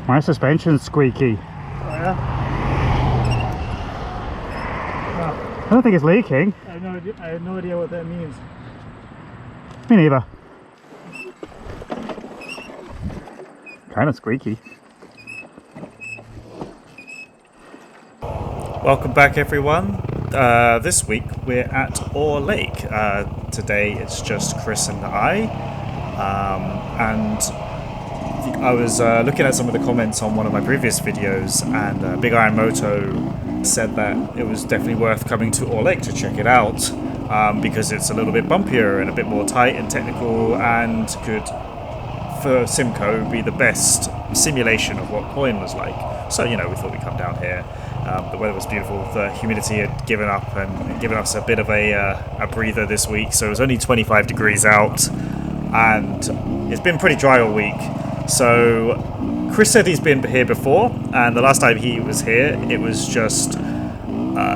My suspension's squeaky. Oh yeah? I don't think it's leaking. I have no idea what that means. Me neither. Kind of squeaky. Welcome back, everyone. This week we're at Orr Lake. Today it's just Chris and I. And I was looking at some of the comments on one of my previous videos, and Big Iron Moto said that it was definitely worth coming to Orr Lake to check it out because it's a little bit bumpier and a bit more tight and technical, and could, for Simcoe, be the best simulation of what coin was like. So, you know, we thought we'd come down here. The weather was beautiful. The humidity had given up and given us a bit of a breather this week. So it was only 25 degrees out, and it's been pretty dry all week. So Chris said he's been here before, and the last time he was here, it was just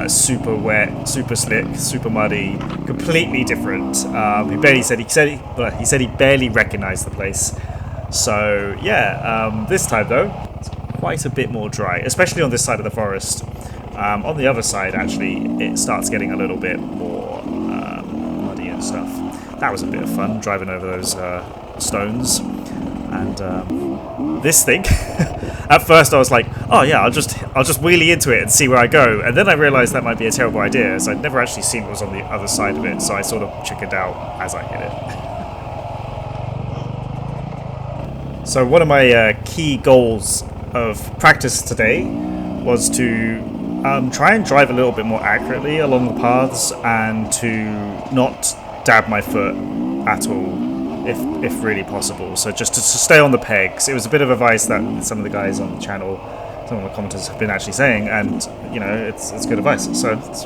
super wet, super slick, super muddy, completely different. He said he barely recognised the place. So yeah, this time though, it's quite a bit more dry, especially on this side of the forest. On the other side, actually, it starts getting a little bit more muddy and stuff. That was a bit of fun, driving over those stones. And this thing, at first I was like, oh yeah, I'll just wheelie into it and see where I go. And then I realised that might be a terrible idea, as I'd never actually seen what was on the other side of it, so I sort of chickened out as I hit it. So one of my key goals of practice today was to try and drive a little bit more accurately along the paths, and to not dab my foot at all, if really possible. So just to stay on the pegs. It was a bit of advice that some of the guys on the channel, some of the commenters have been actually saying, and you know, it's good advice. So let's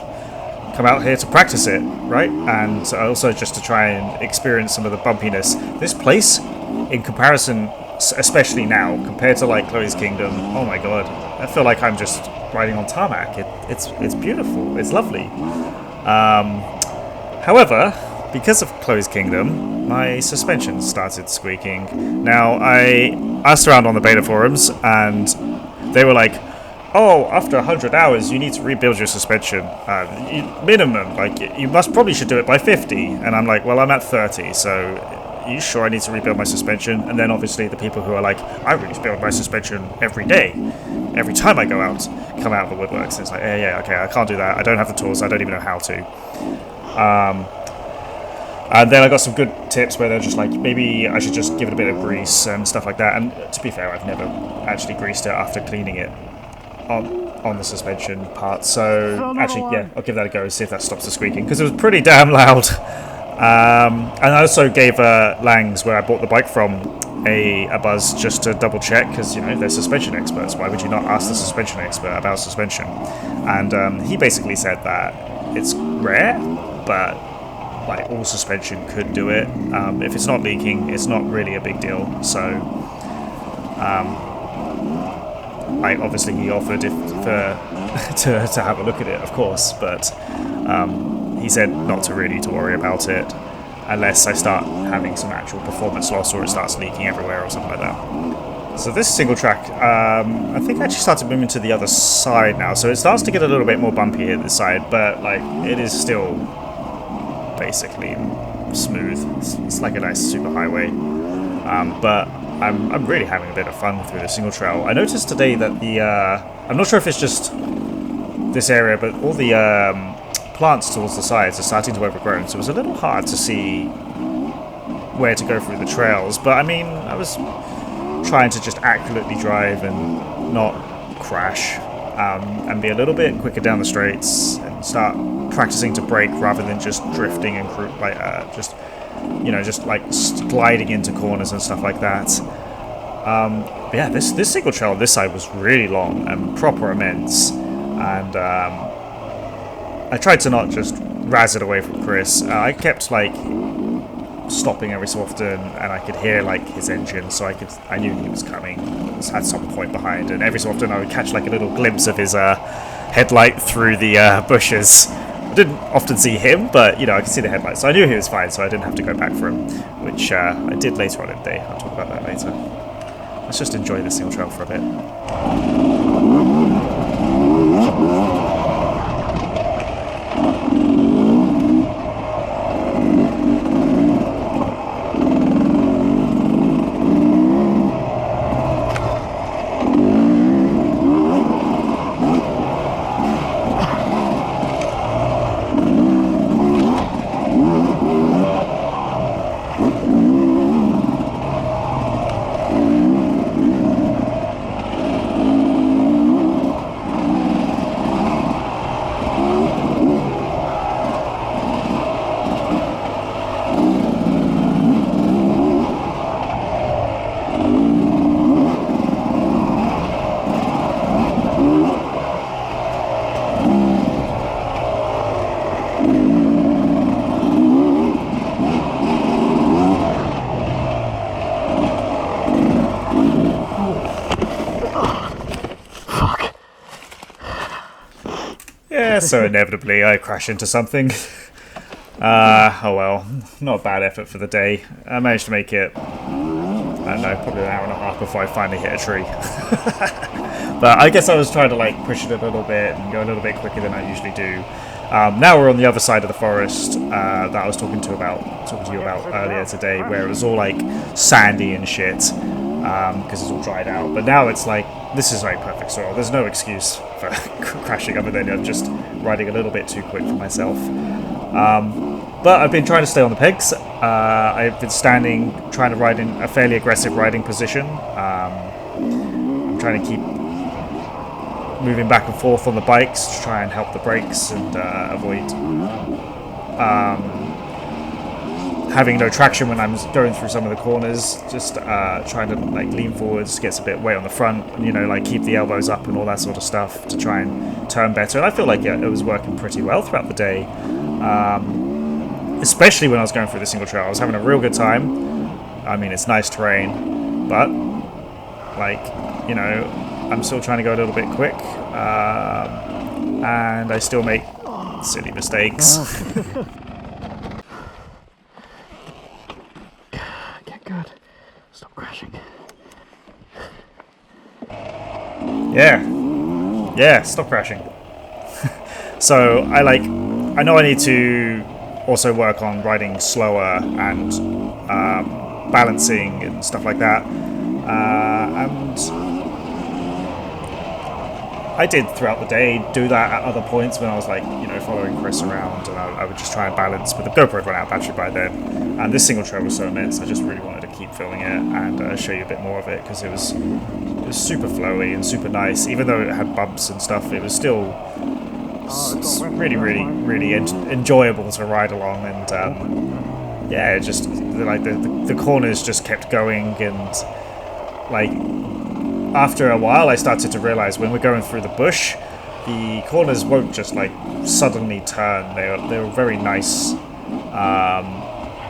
come out here to practice it, right? And also just to try and experience some of the bumpiness. This place, in comparison, especially now, compared to like Chloe's Kingdom, oh my god, I feel like I'm just riding on tarmac. It's beautiful, it's lovely. However, because of Chloe's Kingdom, my suspension started squeaking. Now, I asked around on the beta forums, and they were like, oh, after 100 hours, you need to rebuild your suspension. Minimum, like, you probably should do it by 50. And I'm like, well, I'm at 30, so are you sure I need to rebuild my suspension? And then obviously the people who are like, I rebuild my suspension every day. Every time I go out, come out of the woodworks. And it's like, yeah, okay, I can't do that. I don't have the tools. I don't even know how to. And then I got some good tips where they're just like, maybe I should just give it a bit of grease and stuff like that. And to be fair, I've never actually greased it after cleaning it on the suspension part. So actually, yeah, I'll give that a go, see if that stops the squeaking, because it was pretty damn loud. And I also gave Lang's, where I bought the bike from, a buzz just to double check, because, you know, they're suspension experts. Why would you not ask the suspension expert about suspension? And he basically said that it's rare, but like all suspension could do it. If it's not leaking, it's not really a big deal. So obviously he offered to have a look at it, of course, but he said not to worry about it unless I start having some actual performance loss, or it starts leaking everywhere or something like that. So this single track, I think I actually started moving to the other side now, so it starts to get a little bit more bumpy here this side, but like it is still basically smooth. It's like a nice super highway, but I'm really having a bit of fun through the single trail. I noticed today that the I'm not sure if it's just this area, but all the plants towards the sides are starting to overgrow, so it was a little hard to see where to go through the trails. But I mean, I was trying to just accurately drive and not crash, and be a little bit quicker down the straights, and start practicing to brake rather than just drifting and just gliding into corners and stuff like that. But yeah, this single trail on this side was really long and proper immense, and I tried to not just razz it away from Chris. I kept like stopping every so often, and I could hear like his engine, so I knew he was coming at some point behind, and every so often I would catch like a little glimpse of his headlight through the bushes. I didn't often see him, but you know, I could see the headlights, so I knew he was fine, so I didn't have to go back for him, which I did later on in the day. I'll talk about that later. let's just enjoy the single trail for a bit. Yeah, so inevitably I crash into something. Oh well, not a bad effort for the day. I managed to make it, I don't know, probably an hour and a half before I finally hit a tree. But I guess I was trying to like push it a little bit and go a little bit quicker than I usually do. Now we're on the other side of the forest that I was talking to you about earlier today, where it was all like sandy and shit because it's all dried out. But now it's like, this is like perfect soil. There's no excuse for crashing other than just riding a little bit too quick for myself. But I've been trying to stay on the pegs. I've been standing, trying to ride in a fairly aggressive riding position. I'm trying to keep moving back and forth on the bikes to try and help the brakes and avoid having no traction when I'm going through some of the corners. Just trying to like lean forwards, gets a bit weight on the front, you know, like keep the elbows up and all that sort of stuff to try and turn better. And I feel like it was working pretty well throughout the day, especially when I was going through the single trail. I was having a real good time. I mean, it's nice terrain, but like, you know, I'm still trying to go a little bit quick, and I still make silly mistakes. Get good. Stop crashing. Yeah, stop crashing. So I know I need to also work on riding slower and balancing and stuff like that, and I did throughout the day do that at other points when I was like, you know, following Chris around, and I would just try and balance, but the GoPro had run out of battery by then, and this single trail was so immense, I just really wanted to keep filming it and show you a bit more of it, because it was super flowy and super nice. Even though it had bumps and stuff, it was still really enjoyable to ride along, and yeah, just like the corners just kept going, and like after a while I started to realize when we're going through the bush, the corners won't just like suddenly turn. They were very nice,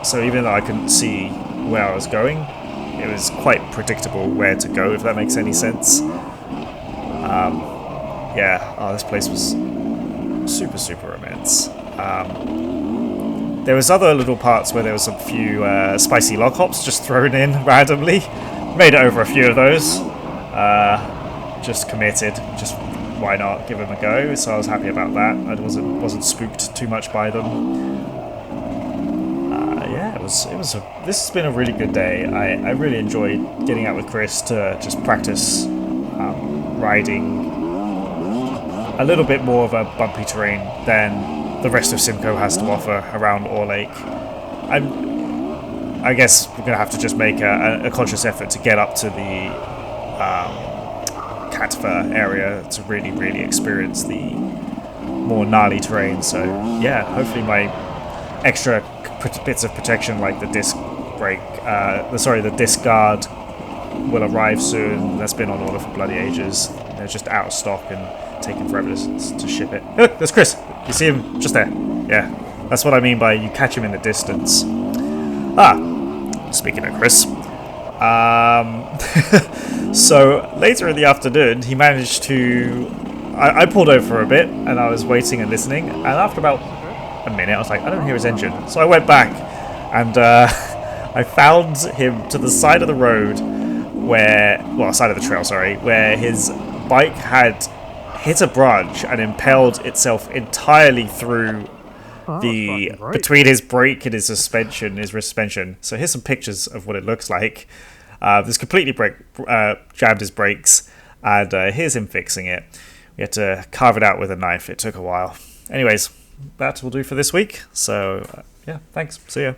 so even though I couldn't see where I was going, it was quite predictable where to go, if that makes any sense. Yeah, this place was super immense. There was other little parts where there was a few spicy log hops just thrown in randomly. Made it over a few of those. Just committed. Just why not give them a go? So I was happy about that. I wasn't spooked too much by them. Yeah, this has been a really good day. I really enjoyed getting out with Chris to just practice riding a little bit more of a bumpy terrain than the rest of Simcoe has to offer around Orr Lake. I guess we're going to have to just make a conscious effort to get up to the Catfer area to really experience the more gnarly terrain. So yeah, hopefully my extra bits of protection like the disc brake, the disc guard will arrive soon. That's been on order for bloody ages. They're just out of stock and taking forever to ship it. Oh, there's Chris. You see him just there. Yeah, that's what I mean by you catch him in the distance. Speaking of Chris, so later in the afternoon he managed to, I pulled over for a bit and I was waiting and listening, and after about a minute I was like, I don't hear his engine, so I went back and I found him to the side of the road side of the trail, sorry, where his bike had hit a branch and impaled itself entirely through between his brake and his suspension, his rear suspension. So here's some pictures of what it looks like. This completely jammed his brakes, and here's him fixing it. We had to carve it out with a knife. It took a while. Anyways, that will do for this week. So yeah, thanks. See ya.